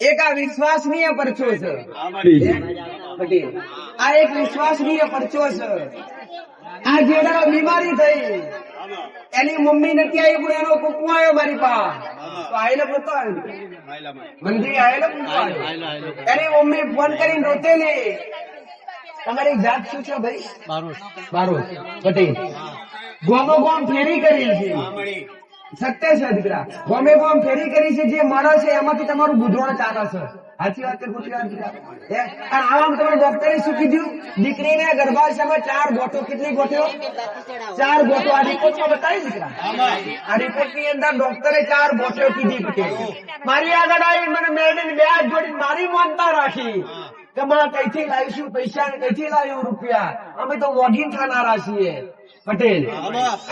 એક આ વિશ્વાસનીય પરચો છે પટેલ, આ એક વિશ્વાસનીય પરચો છે। આ જેડા બીમારી થઈ એની મમ્મી નથી આવી પણ એનો કુકુ આવ્યો મારી પાસે, તો આયલો પોતો મંદિર આયલો એની મમ્મી ફોન કરીને રોતેલી, તમારી જાત શું છે ભાઈ? બારોટ પટેલ। ગોમો ગોમ ફેરી કરી છે, સત્ય છે દીકરા, ગમે ગોમ ફેરી કરી છે, જે મળે છે એમાંથી તમારું ગુજરણ ચાલે છે। સાચી વાત છે ખોટી વાત દીકરા? અને આમાં તમારે ડોક્ટરે શું કીધું? દીકરીને ગર્ભાશયમાં 4 ગોઠો, કેટલી ગોઠો? 4 ગોઠો। આ રિપોર્ટમાં બતાવી દીકરા, આ રિપોર્ટ ની અંદર ડોક્ટરે 4 ગોઠો કીધી પટેલ। મારી આગળ આવી મને મેળવીને 2 હાથ જોડી મારી માનતા રાખી કે માં કઈથી લાવીશું પૈસા ને કઈથી લાવ્યું રૂપિયા, અમે તો વોગીન થનારા છીએ પટેલ।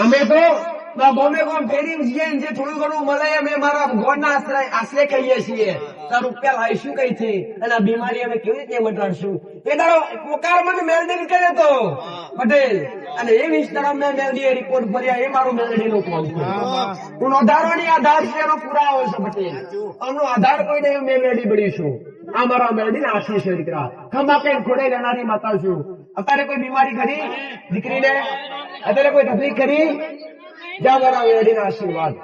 અમે તો ગમે ગોમ ફેરી જઈએ જે થોડું ઘણું મળે અમે મારા ગોળના આશરે કહીએ છીએ, તો રૂપિયા લાવીશું કઈથી અને આ બીમારી અમે કેવી રીતે મટાડશું? એ દાડો પોકાર મને મેલડી કર્યો તો પટેલ, અને એ વિસ્તાર મેં મેલડીએ રિપોર્ટ ભર્યા, એ મારું મેલડીનું કામ છે। હું આધારોની આધાર છે એનો પુરાવો છે પટેલ, આમનો આધાર કોઈ નહીં, મેં મેલડી બનીશું। આ મારા મેલડીના આશીષ છે દીકરા, ખમા કઈ ખોડે લેનારી માતા છું। અત્યારે કોઈ બીમારી કરી દીકરીને? અત્યારે કોઈ તકલીફ કરી? જા મારા મેલડીના આશીર્વાદ।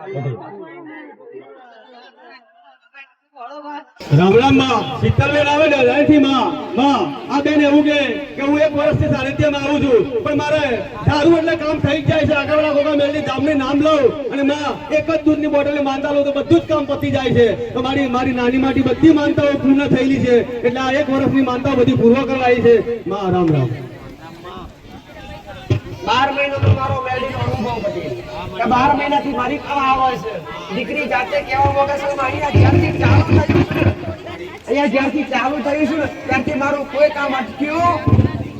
રામ રામ માં, શીતલબેન આવે ને અહીંથી માં આ બેન એવું કે હું 1 વર્ષથી સાનિધ્યમાં આવું છું, પણ મારે દારૂ એટલે કામ થઈ જાય છે। આગળવાળા ગોગા મેલડી ધામનું નામ લઉં અને માં એક જ દૂધની બોટલ માનતા લઉં તો બધું જ કામ પતી જાય છે। તો મારી નાની માટી બધી માનતાઓ પૂર્ણ થયેલી છે, એટલે આ 1 વર્ષની માનતાઓ બધી પૂર્વ કરાવી છે માં। રામ રામ। 12 મહિનાનો મારો મેલડીનો અનુભવ પટેલ, કે 12 મહિનાથી મારી પાસે આવે છે દીકરી જાતે કેવા મોગે છે, અહીંયા જ્યારથી ચાલુ થયું છે ત્યારથી મારું કોઈ કામ અટક્યું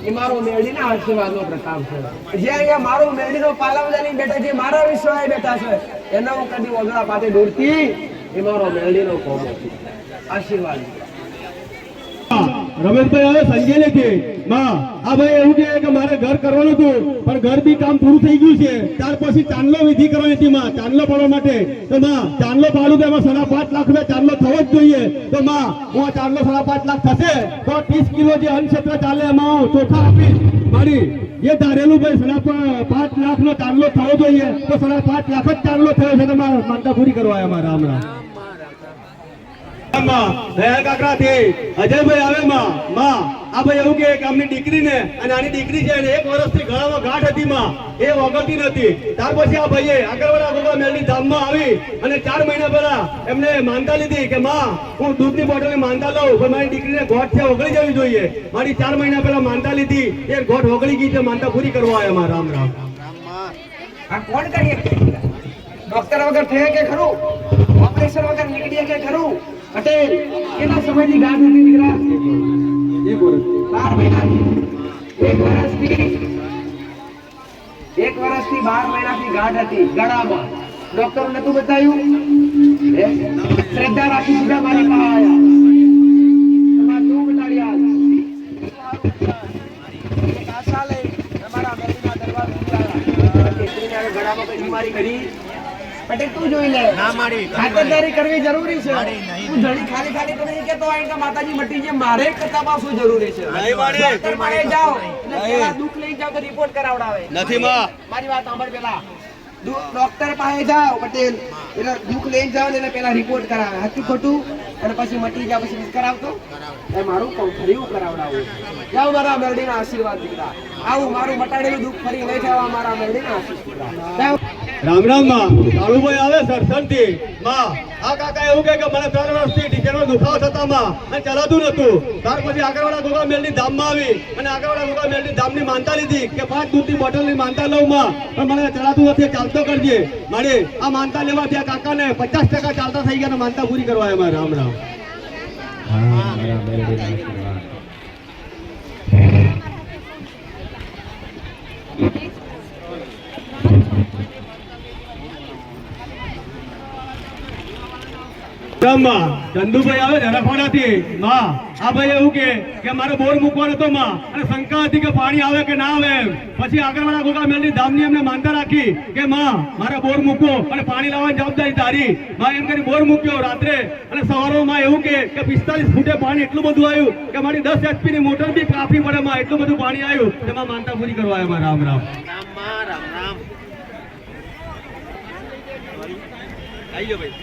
એ મારો મેલડીના આશીર્વાદનો પ્રતાપ છે। જે અહીંયા મારું મેલડીનો પાલાવદાની બેઠા, જે મારા વિશ્વાએ બેઠા છે એના હું કદી વગડા પાતે દોડતી, એ મારો મેલડીનો કોમ આશીર્વાદ। રમેશભાઈ હવે સંજય લે કે માં આ ભાઈ એવું કે મારે ઘર કરવાનું હતું, પણ ઘર બી કામ પૂરું થઈ ગયું છે, ત્યાર પછી ચાંદલો વિધિ કરવાની હતી માં, ચાંદલો પાડવા માટે। તો માં ચાંદલો પાડું તો એમાં 5.5 લાખ રૂપિયા ચાંદલો થવો જ જોઈએ। તો માં હું આ ચાંદલો 5.5 લાખ થશે તો 30 કિલો જે અન્ન ક્ષેત્ર ચાલે એમાં હું ચોખા આપીશ। મારી એ ધારેલું ભાઈ 5.5 લાખ નો ચાંદલો થવો જોઈએ, તો 5.5 લાખ જ ચાંદલો થયો છે, તમારે માનતા પૂરી કરવા આવ્યા રામ રામ। અજયભાઈ આવે માં આ ભાઈ એવું કે અમની દીકરીને અને આની દીકરી છે 1 વર્ષથી ગળામાં ગાંઠ હતી માં, એ વગરતી નથી। ત્યાર પછી આ ભાઈએ આગળવાળા ગોગા મેલડી ધામમાં આવી અને 4 મહિના પહેલા એમને માનતા લીધી કે માં હું દૂધની બોટલ માનતા લઉં, પણ મારી દીકરીને ગોઠ છે ઓગળી જવી જોઈએ। મારી 4 મહિના પહેલા માનતા લીધી, એ ગોઠ ઓગળી ગઈ છે, માનતા પૂરી કરવા આવ્યા માં। રામ રામ। આ કોણ કરીએ? ડોક્ટર વગર થયે કે ખરું? ઓપરેશન વગર નીકળીએ કે ખરું પટેલ? કેટલા સમયની ગાંઠ હતી દીકરા? 1 વર્ષ 12 મહિનાથી 1 વર્ષથી 12 મહિનાથી ગાંઠ હતી ગળામાં, ડોક્ટર નતું બતાવ્યું? શ્રદ્ધા રાખી સીધા મારી પાસે આવ્યા, તમારે શું બતાડ્યા? એક આશા લઈ તમારા મેલડીના દરબાર ગળામાં કઈ બીમારી કરી પટેલ? તું જોઈ લે, ખાતરદારી કરવી જરૂરી છે। તું ધણી ખાલી કરી કે તો અહીં માતાજી મટી જે મારે કથામાં શું જરૂરી છે? ડોક્ટર પાસે જાઓ એટલે પેલા દુઃખ લઈ જાઓ તો રિપોર્ટ કરાવડાવે નથી માં, મારી વાત સાંભળ। પેલા ડોક્ટર પાસે જાઓ પટેલ, એટલે દુઃખ લઈ જાઓ એટલે પેલા રિપોર્ટ કરાવે, સાચું ખોટું? અને પછી મટી જાવ પછી કરાવતો એ મારું કામ ફરી કરાવડાવું। જાઓ મારા મેલડીના આશીર્વાદ દીકરા, આવું મારું મટાડેલું દુઃખ ફરી નહીં થવા, મારા મેલડીના આશીર્વાદ। રામ રામ માં કાળુભાઈ આવે સરસનથી માં આ કાકા એવું કે મને 3 વર્ષથી ટીચરનો દુખાવો થતા માં અને ચલાતું નતું। ત્યાર પછી આગળવાળા ગોગા મેલડી ધામમાં આવી અને આગળવાળા ગોગા મેલડી ધામની માનતા લીધી કે 5 દૂધની બોટલની માનતા લઉં માં, પણ મને ચલાતું નથી, ચાલતો કરજે। મારે આ માનતા લેવા ત્યાં કાકાને 50% ચાલતા થઈ ગયા, માનતા પૂરી કરવા એમાં। રામ રામ। માં ચંદુભાઈ આવે ને રખોડાથી માં આ ભાઈ એવું કે મારે બોર મૂકવાનો હતો માં અને શંકા હતી કે પાણી આવે કે ના આવે એમ. પછી આગળવાળા ગોગા મેલની ધામની એમને માનતા રાખી કે માં મારે બોર મૂકો અને પાણી લાવવાની જવાબદારી તારી. માં એમ કરી બોર મૂક્યો રાત્રે અને સવારમાં માં એવું કે 45 ફૂટે પાણી એટલું બધું આવ્યું કે મારી 10 HP ની મોટર બી કાપી પડે માં, એટલું બધું પાણી આવ્યું. તેમાં માનતા પૂરી કરવા આવ્યા માં. રામ રામ રામ રામ. આવી ગયો ભાઈ.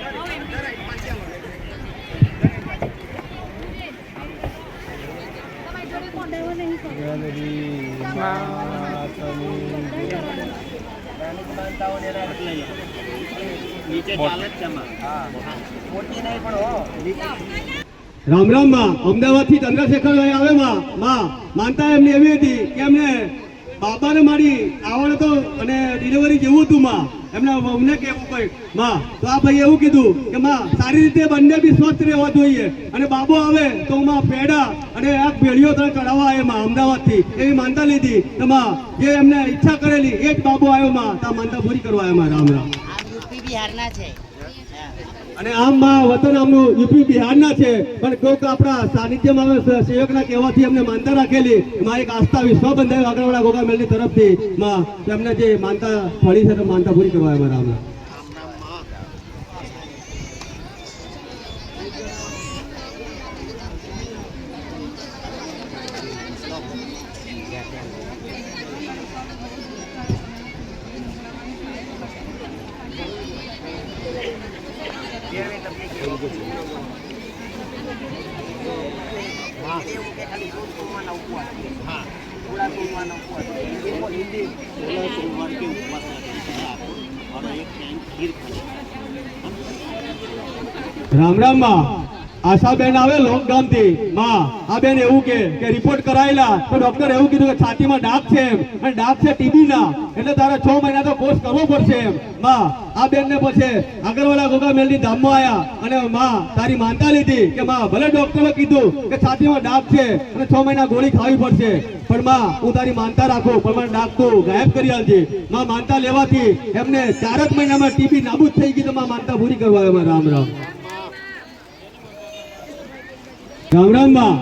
નીચે ચાલે જ છે મોટી નહીં પણ હો. રામ રામ માં અમદાવાદ થી ચંદ્રશેખર આવે માં માનતા એમની એવી હતી કે એમને બાબાને મારી આવડ હતો અને ડિલિવરી જેવું હતું માં. એમને અમને કેવું કઈ માં તો આ ભાઈ એવું કીધું કે માં સારી રીતે બંને બી સ્વસ્થ રહેવા જોઈએ અને બાબો આવે તો માં પેડા અને આ પેઢીઓ તને કઢાવવા આવે માં અમદાવાદ થી એવી માનતા લીધી. તો માં જે એમને ઈચ્છા કરેલી એ જ બાબો આવ્યો માં, તો આ માનતા પૂરી કરવા આવ્યા માં. રામ રામ. યુપી બિહારના છે. અને આમ માં વતન આમનું યુપી બિહારના છે પણ કોઈક આપણા સાનિધ્યમાં આવે સેવકના કહેવાથી એમને માનતા રાખેલી માં એક આસ્થા વિશ્વાસ બંધાયો આગળવાળા ગોગા મેલની તરફથી માં એમને જે માનતા ફળી છે તો માનતા પૂરી કરવા આવ્યા. રામ રામ. રામ રામ માં આશાબેન આવે લોકગામ થી માં આ બેન એવું કે રિપોર્ટ કરાયેલા તો ડોક્ટર એવું કીધું કે છાતીમાં ડાઘ છે એમ અને ડાઘ છે ટીબી ના, એટલે તારે 6 મહિના તો કોર્સ કરવો પડશે એમ. માં આ બેન ને પછી આગળવાળા ગોગા મેલની ધામમાં આયા અને માં તારી માનતા લીધી કે માં ભલે ડોક્ટરે કીધું કે છાતીમાં ડાઘ છે અને 6 મહિના ગોળી ખાવી પડશે પણ માં હું તારી માનતા રાખું પણ મને ડાઘ તું ગાયબ કરી આલજે. માં માનતા લેવાથી એમને 4 જ મહિનામાં ટીબી નાબૂદ થઈ ગઈ તો માં માનતા પૂરી કરવા આવ્યા. રામ રામ. રામ રામ માં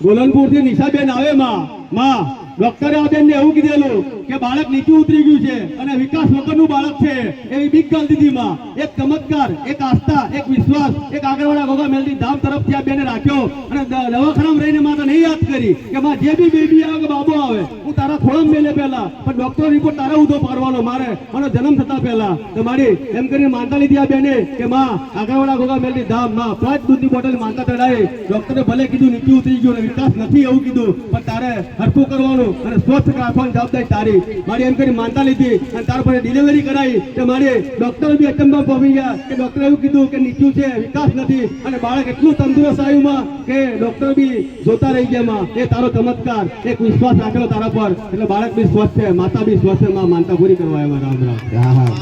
ગોલનપુર થી નિશાબેન આવે માં ડોક્ટરે આ બેન ને એવું કીધેલું કે બાળક નીચું ઉતરી ગયું છે અને વિકાસ વગરનું બાળક છે એવી બીક ગાલ દીધી માં. એક ચમત્કાર, એક આસ્થા, એક વિશ્વાસ, એક આગળવાળા ગોગા મેલની ધામ તરફથી આ બેને રાખ્યો અને દવાખાનામાં રહીને માતા નહીં યાદ કરી કે માં જે બી બેબી આવે કે બાબો આવે હું તારા ખોળમ મેલે પહેલા પણ ડોક્ટર રિપોર્ટ તારા ઉધો પાડવાનો મારો જન્મ થતા પહેલા. તો મારી એમ કરીને માનતા લીધી આ બેને કે માં આગળવાળા ગોગા મેલની ધામ માં 5 દૂધની બોટલ માનતા ચડાવી. ડોક્ટરે ભલે કીધું નીચું ઉતરી ગયું અને વિકાસ નથી એવું કીધું પણ તારે હરખું કરવાનું અને સ્વસ્થ રાખવાની જવાબદારી તારી. મારી એમ કરી માનતા લીધી અને તાર પર ડિલિવરી કરાવી કે મારી ડોક્ટર બી અચંબા પામી ગયા કે ડોક્ટરે એવું કીધું કે નીચું છે વિકાસ નથી અને બાળક એટલું તંદુરસ્ત આવ્યું માં કે ડોક્ટર બી જોતા રહી ગયા માં. એ તારો ચમત્કાર, એક વિશ્વાસ રાખેલો તારા પર એટલે બાળક બી સ્વસ્થ છે, માતા બી સ્વસ્થ છે માં. માનતા પૂરી કરવા આવ્યા. રામ રામ.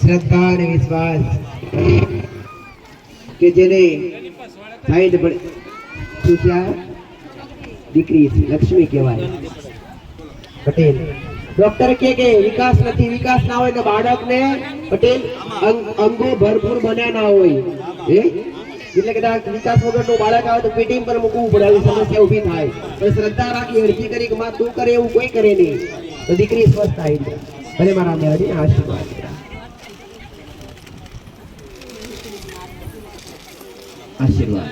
શ્રદ્ધા અને વિશ્વાસ કે જેને સાઈડ પર સુશ્યા દીકરી લક્ષ્મી કહેવાય. પટેલ ડોક્ટર કે વિકાસ નથી, વિકાસ ના હોય તો બાળકને પટેલ અંગો ભરપૂર બન્યા ના હોય એટલે કદાચ વિકાસ વગરનું બાળક આવે તો પેટીમ પર મૂકવું પડે, આવી સમસ્યા ઊભી થાય. પણ શ્રદ્ધા રાખી અરજી કરી કે માં તું કરે એવું કોઈ કરે નહીં તો દીકરી સ્વસ્થ થાય છે. ભલે મારા મેળવી આશીર્વાદ. આશીર્વાદ.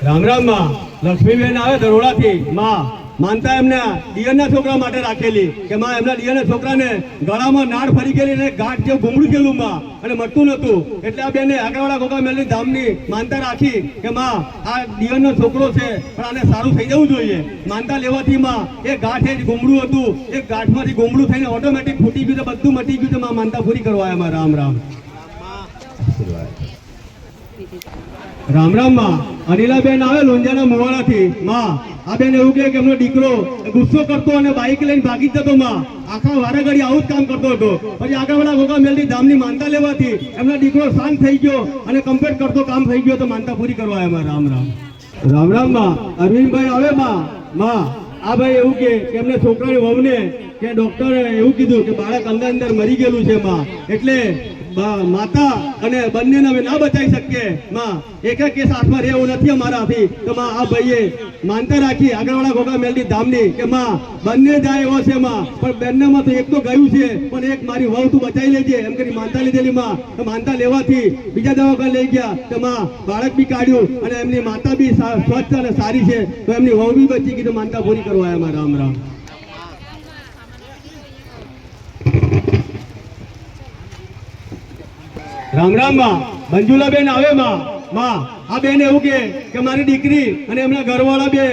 રામ રામ માં લક્ષ્મીબેન આવે દરોડાથી માં માનતા એમના દિયરના છોકરા માટે રાખેલી કે માં એમના દિયરના છોકરાને ગળામાં નાળ ફરી ગયેલી અને ગાંઠ જેવું ગુમડું ગયેલું માં અને મળતું નતું એટલે આ બેને આગળવાળા ગોગા મેલની ધામની માનતા રાખી કે માં આ દિયરનો છોકરો છે પણ આને સારું થઈ જવું જોઈએ. માનતા લેવાથી માં એ ગાંઠે જ ગુમડું હતું એ ગાંઠમાંથી ગુમડું થઈને ઓટોમેટિક ફૂટી ગયું તો બધું મટી ગયું તો માં માનતા પૂરી કરવા આવ્યા. રામ રામ. રામ રામ માં અનિલાબેન આવે લોંજાના મુવાડાથી માં આ બેન એવું કે એમનો દીકરો ગુસ્સો કરતો અને બાઇક લઈને ભાગી જતો માં આખા વારે ઘડી આવું જ કામ કરતો હતો. પછી આગળવાળા ગોગા મેલની ધામની માનતા લેવાથી એમનો દીકરો શાંત થઈ ગયો અને કમ્પ્લીટ કરતો કામ થઈ ગયો તો માનતા પૂરી કરવા આવ્યા. રામ રામ. રામ રામ માં અરવિંદભાઈ આવે માં આ ભાઈ એવું કે એમને છોકરાની વહુને કે ડોક્ટરે એવું કીધું કે બાળક અંદર મરી ગયેલું છે માં, એટલે માતા અને બંનેને અમે ના બચાવી શકીએ માં, એક કેસ હાથમાં રહેવું નથી અમારાથી. તો માં આ ભાઈએ માનતા રાખી આગળવાળા ઘોઘા મેલડી ધામની કે માં બંને જાય એવો છે માં, પણ બંનેમાં તો એક તો ગયું છે, પણ એક મારી વહુ તું બચાવી લેજે એમ કરી માનતા લીધેલી માં. તો માનતા લેવાથી બીજા દવાખાને લઈ ગયા તો માં બાળક બી કાઢ્યું અને એમની માતા બી સ્વચ્છ અને સારી છે, તો એમની વહુ બી બચી ગઈ. તો માનતા પૂરી કરવા આવ્યા માં. રામ રામ. રામ રામ માં. મંજુલાબેન આવે માં. આ બેન એવું કે મારી દીકરી અને એમના ઘરવાળા બે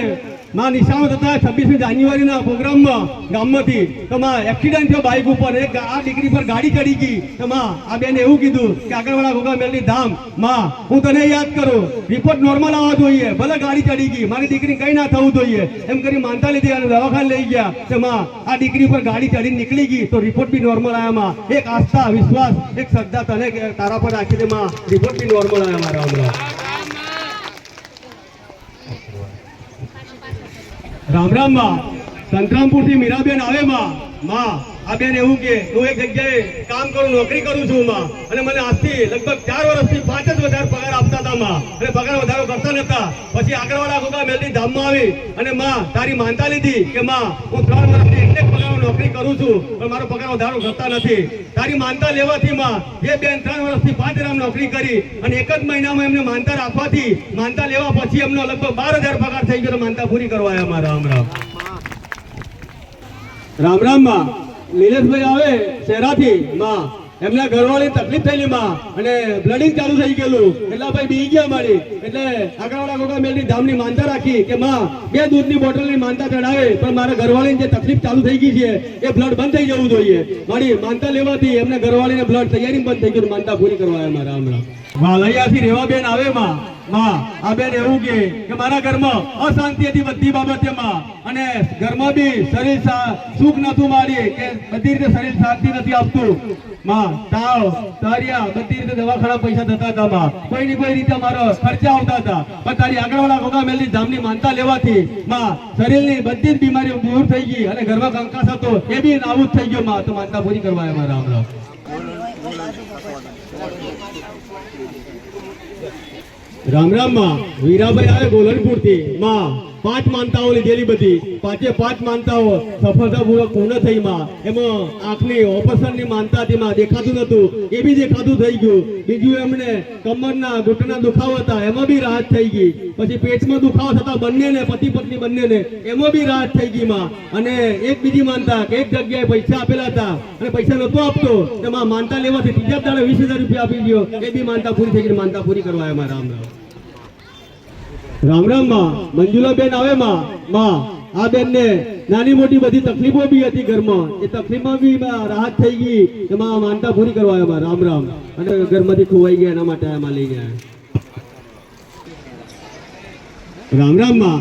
માં નિશાળો થતા 26મી જાન્યુઆરીના પ્રોગ્રામમાં ગામમાંથી તો માં એક્સિડન્ટ થયો બાઇક ઉપર, આ દીકરી પર ગાડી ચડી ગઈ. તો માં આ બેન એવું કીધું કે આગળવાળા ઘોઘા મેલડી ધામ માં હું તને યાદ કરું, રિપોર્ટ નોર્મલ આવવા જોઈએ, ભલે ગાડી ચડી ગઈ, મારી દીકરી કઈ ના થવું જોઈએ એમ કરી માનતા લીધી અને દવાખાને લઈ ગયા. તો માં આ દીકરી પર ગાડી ચડીને નીકળી ગઈ તો રિપોર્ટ બી નોર્મલ આવ્યા માં. એક આસ્થા, વિશ્વાસ, એક શ્રદ્ધા તને તારા પર રાખી દે માં, રિપોર્ટ બી નોર્મલ આવ્યા મારા. રામ રામ માં. સંતરામપુર થી મીરાબેન આવે માં. આ બેન એવું કે હું એક જગ્યાએ કામ કરું, નોકરી કરું છું માં, અને મને આજથી લગભગ 4 વર્ષથી 5 જ વધારે પગાર આપતા હતા માં, અને પગાર વધારો કરતા નતા. પછી આગળવાળા ઘોઘા મેલડી ધામમાં આવી અને માં તારી માનતા લીધી કે માં હું 3 વર્ષથી એટલે જ પગાર નોકરી કરું છું, પણ મારો પગાર વધારો કરતા નથી. તારી માનતા લેવાથી માં જે બેન 3 વર્ષથી 5 હજાર નોકરી કરી અને એક જ મહિનામાં એમને માનતા રાખવાથી માનતા લેવા પછી એમનો લગભગ 12,000 પગાર થઈ ગયો. માનતા પૂરી કરવા આવ્યા માં. રામ રામ. રામ રામ માં. નિલેશભાઈ આવે શહેરાથી માં, એમના ઘરવાળી તકલીફ થયેલી માં અને બ્લડિંગ ચાલુ થઈ ગયેલું, એટલે ભાઈ બી ગયા મારી, એટલે આગળવાળા ઘોઘા મેલડી ધામની માનતા રાખી કે માં 2 દૂધની બોટલની માનતા ચડાવે, પણ મારા ઘરવાળીને જે તકલીફ ચાલુ થઈ ગઈ છે એ બ્લડ બંધ થઈ જવું જોઈએ. મારી માનતા લેવાથી એમના ઘરવાળીને બ્લડ તૈયારી બંધ થઈ ગયું. માનતા પૂરી કરવા આવ્યા મારા. રામ રામ. વાલૈયાથી રેવાબેન આવે માં. આ બેન એવું કે મારા ઘરમાં અશાંતિ હતી બધી બાબતે માં, અને ઘરમાં બી શરીર સુખ નતું મારી, કે બધી રીતે શરીર શાંતિ નથી આપતું માં, તાવ તારિયા બધી રીતે દવાખાના પૈસા થતા હતા માં, કોઈ ની કોઈ રીતે મારો ખર્ચા આવતા હતા. પણ તારી આગળવાળા ઘોઘા મેલડી ધામની માનતા લેવાથી માં શરીરની બધી જ બીમારીઓ દૂર થઈ ગઈ અને ઘરમાં કંકાસ હતો એ બી નાબૂદ થઈ ગયો માં. તો માનતા પૂરી કરવા આવ્યા. રામ રામ. રામ રામ માં. વીરાભાઈ આવે ગોલનપુર થી માં. 5 માનતાઓ લીધેલી, બધી 5 માનતાઓ સફળતાપૂર્વક પૂર્ણ થઈ માં. એમાં આંખની ઓપરેશનની માનતા હતી માં, દેખાતું નતું એ બી દેખાતું થઈ ગયું. બીજું એમને કમરના ઘૂંટણના દુખાવા હતા એમાં બી રાહત થઈ ગઈ. પછી પેટમાં દુખાવા થતા બંનેને, પતિ પત્ની બંનેને, એમાં બી રાહત થઈ ગઈ માં. અને એક બીજી માનતા કે એક જગ્યાએ પૈસા આપેલા હતા અને પૈસા નતો આપતો, તેમાં માનતા લેવાથી ત્રીજા દાડે 20,000 રૂપિયા આપી ગયો. એ બી માનતા પૂરી થઈ ગઈ. માનતા પૂરી કરવા આવ્યા. રામ રામ. રામ રામ માં. મંજુલાબેન આવે માં. આ બેન ને નાની મોટી બધી તકલીફો બી હતી ઘરમાં, એ તકલીફમાં બી રાહત થઈ ગઈ. એમાં માનતા પૂરી કરવા આવ્યા. રામ રામ. અને ઘરમાંથી ખોવાઈ ગયા એના માટે એમાં લઈ ગયા. રામ રામ માં.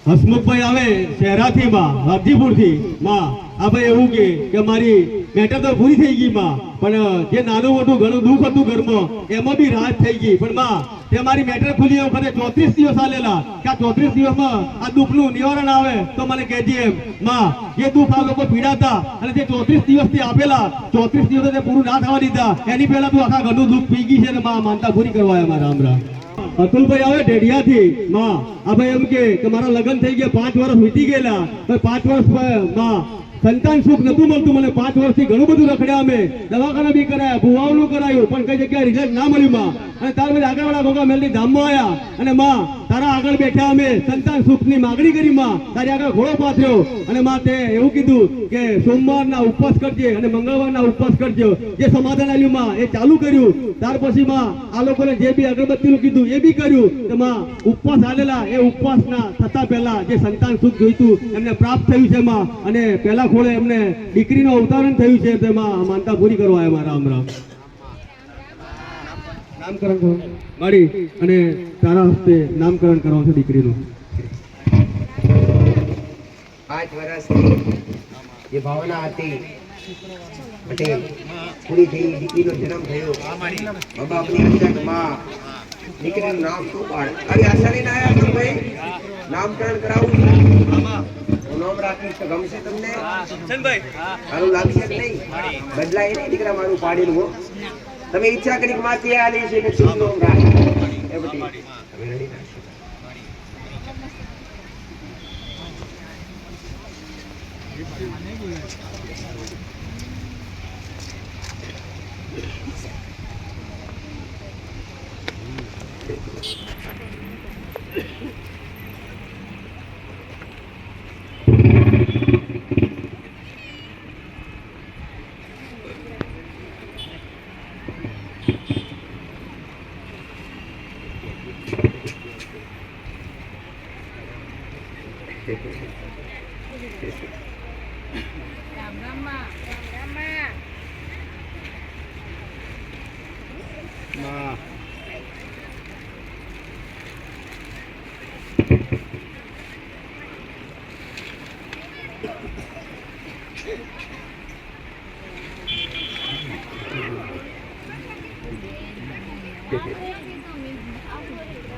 હસમુખભાઈ આવે શહેરાથી માં, વાઘજીપુર થી માં. આ ભાઈ એવું કે મારી મેટર તો પૂરી થઈ ગઈ માં, પણ જે નાનું મોટું ઘણું દુઃખ હતું ઘરમાં એમાં બી રાહત થઈ ગઈ. પણ માં તે મારી મેટર ખુલી વખતે 34 દિવસ આલેલા કે આ 34 દિવસમાં આ દુઃખનું નિવારણ આવે તો મને કહેજે એમ માં. જે દુઃખ આ લોકો પીડાતા અને જે 34 દિવસથી આપેલા, 34 દિવસે તે પૂરું ના થવા દીધા, એની પહેલા તું આખા ઘરનું દુઃખ પી ગઈ છે ને માં. માનતા પૂરી કરવા આવ્યા. રામ રામ. અતુલભાઈ આવે ઢેડિયાથી માં. આ ભાઈ એમ કે મારા લગ્ન થઈ ગયા, 5 વર્ષ વીતી ગયેલા, 5 વર્ષ માં સંતાન સુખ નતું મળતું મને. 5 વર્ષથી ઘણું બધું રખડ્યા અમે, દવાખાના બી કરાયા, ભુવાઓનું કરાયું, પણ કઈ જગ્યાએ રિઝલ્ટ ના મળ્યું માં. અને ત્યાર પછી આગળવાળા ઘોઘા મેલડી ધામમાં આવ્યા અને માં તારા આગળ બેઠા અમે સંતાન સુખની માગણી કરી માં. તારી આગળ ઘોડો પાથર્યો અને માં તે એવું કીધું કે સોમવારના ઉપવાસ કરજે અને મંગળવારના ઉપવાસ કરજો. જે સમાધાન આવ્યું માં એ ચાલુ કર્યું. ત્યાર પછી માં આ લોકોને જે બી અગરબત્તીનું કીધું એ બી કર્યું. તો માં ઉપવાસ આલેલા, એ ઉપવાસના થતા પહેલા જે સંતાન સુખ જોઈતું એમને પ્રાપ્ત થયું છે માં. અને પહેલા ખોળે એમને દીકરીનું અવતરણ થયું છે. તેમાં માનતા પૂરી કરવા આવ્યા. રામ રામ. નામકરણ કરો મારી અને તારા હસ્તે નામકરણ કરવાનું છે દીકરીનું. 5 વર્ષની જે ભાવના હતી પટેલ પૂરી થઈ, દીકરીનો જન્મ થયો. બાબાની અંજકમાં દીકરીનું નામ શું પાડે? આવી આશા લઈને આવ્યા છો ભાઈ? નામકરણ કરાવું નામ રાખીશ તો ગમશે તમને? સારું લાગશે કે નહીં? બદલાય નહીં દીકરા મારું પાડેલું હો. તમે ઈચ્છા કરી માતી આલી છે કે શું નામ રાખી એ બધી હવે રેડી નાખો.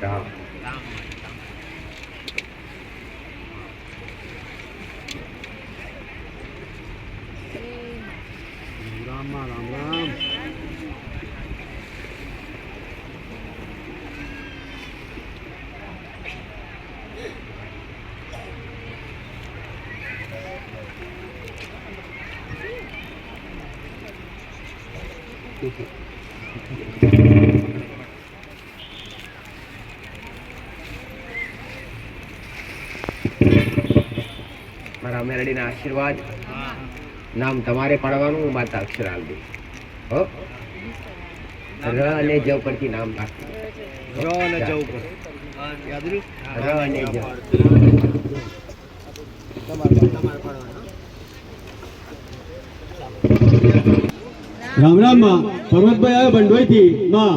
રામ મારા મેલડીના આશીર્વાદ નામ તમારે પાડવાનું માતા અક્ષર આવડી હો ર અને જ પરથી નામ રાખવું ર અને જ ઉપર યાદ રહ્યું ર અને જ રામ રામ માં પર્વતભાઈ આવ્યો ભંડોઈ થી માં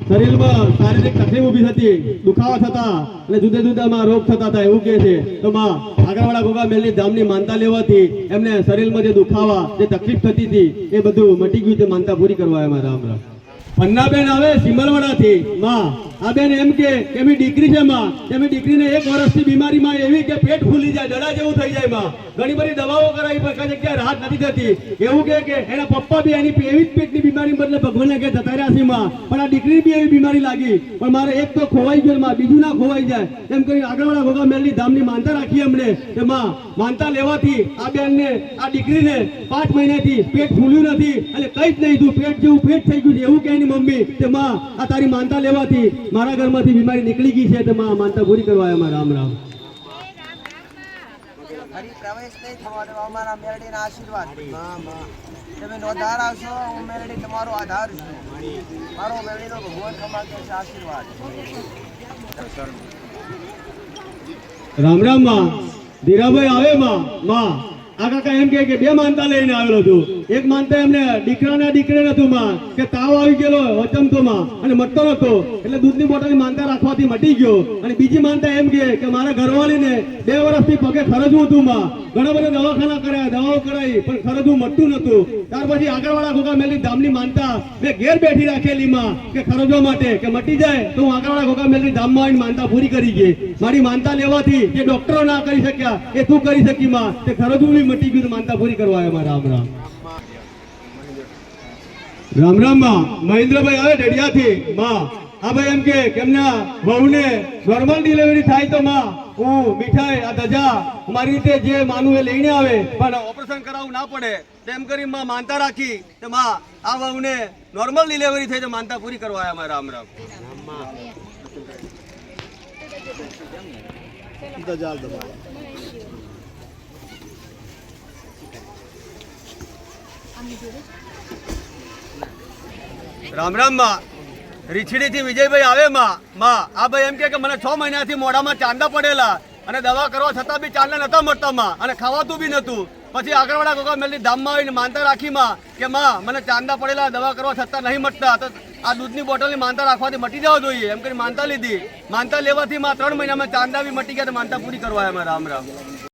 શરીરમાં શારીરિક તકલીફ ઊભી થતી દુખાવા થતા અને જુદા જુદામાં રોગ થતા હતા એવું કહે છે તો માં આગળવાળા ગોગા મેલની ધામની માનતા લેવાથી એમને શરીરમાં જે દુખાવા જે તકલીફ થતી હતી એ બધું મટી ગયું તે માનતા પૂરી કરવા આવ્યા રામ રામ પન્નાબેન આવે સિમલવાડાથી માં આ બેન એમ કે એમની દીકરી છે માં એમની દીકરીને 1 વર્ષથી બીમારીમાં એવી કે પેટ ફૂલી જાય દડા જેવું થઈ જાય માં ઘણી બધી દવાઓ કરાવી પણ કઈ જગ્યાએ રાહત નથી થતી એવું કે એના પપ્પા બી એની એવી જ પેટની બીમારી બદલે ભગવાનને કે જતા રહ્યા છે માં પણ આ દીકરી બી એવી બીમારી લાગી પણ મારે એક તો ખોવાઈ ગયો માં બીજું ના ખોવાઈ જાય એમ કરી આગળવાળા ગોગા મેલની ધામની માનતા રાખી અમને કે માં માનતા લેવાથી આ બેનને આ દીકરીને 5 મહિનાથી પેટ ફૂલ્યું નથી અને કઈ જ નહીં તું પેટ જેવું પેટ થઈ ગયું છે એવું કે એની મમ્મી કે માં આ તારી માનતા લેવાથી મારા ઘરમાંથી બીમારી નીકળી ગઈ છે તો માં માનતા પૂરી કરવા આવ્યા રામ રામ હરી પ્રવેશ નહીં થવા દેવા અમારા મેલડીના આશીર્વાદ તમે નોંધાર આવશો હું મેલડી તમારો આધાર છું મારો મેલડીનો ભગવાન ખમા કે છે આશીર્વાદ રામ રામ માં ધીરાભાઈ આવે માં આ કાકા એમ કે 2 માનતા લઈને આવેલો છું એક માનતા એમને દીકરીને હતું માં કે તાવ આવી ગયેલો વચમતો માં અને મટતો નતો એટલે દૂધની બોટલની માનતા રાખવાથી મટી ગયો અને બીજી માનતા એમ કે મારા ઘરવાળીને 2 વર્ષથી પગે ખરજવું હતું માં ઘણા બધા દવાખાના કર્યા દવાઓ કરાવી પણ ખરજવું મટતું નતું ત્યાર પછી આગળવાળા ગોગા મેલની ધામની માનતા મેં ઘેર બેઠી રાખેલી માં કે ખરજવા માટે કે મટી જાય તો હું આગળવાળા ગોગા મેલની ધામમાં આવીને માનતા પૂરી કરી ગઈ મારી માનતા લેવાથી જે ડોક્ટરો ના કરી શક્યા એ તું કરી શકી માં તે ખરજવું બી મટી ગયું માનતા પૂરી કરવા આવ્યા રામ રામ રામ રામ માં મહેન્દ્રભાઈ આવે ડેડિયાથી માં હા ભાઈ એમ કે એમના વહુને નોર્મલ ડિલિવરી થાય તો માં હું મીઠાઈ આ ધજા મારી રીતે જે માનું એ લઈને આવે પણ ઓપરેશન કરાવવું ના પડે તેમ કરી માં માનતા રાખી તો માં આ વહુને નોર્મલ ડિલિવરી થઈ તો માનતા પૂરી કરવા આવ્યા રામ રામ રામ રામ માં રીછડીથી વિજયભાઈ આવે માં આ ભાઈ એમ કે મને 6 મહિનાથી મોઢામાં ચાંદા પડેલા અને દવા કરવા છતાં બી ચાંદા નતા મળતા માં અને ખાવાતું બી નતું પછી આગળવાળા ગોગા મેલની ધામમાં આવીને માનતા રાખી માં કે માં મને ચાંદા પડેલા દવા કરવા છતાં નહીં મટતા તો આ દૂધની બોટલની માનતા રાખવાથી મટી જવા જોઈએ એમ કરી માનતા લીધી માનતા લેવાથી માં 3 મહિનામાં ચાંદા બી મટી ગયા તો માનતા પૂરી કરવા આવ્યા રામ રામ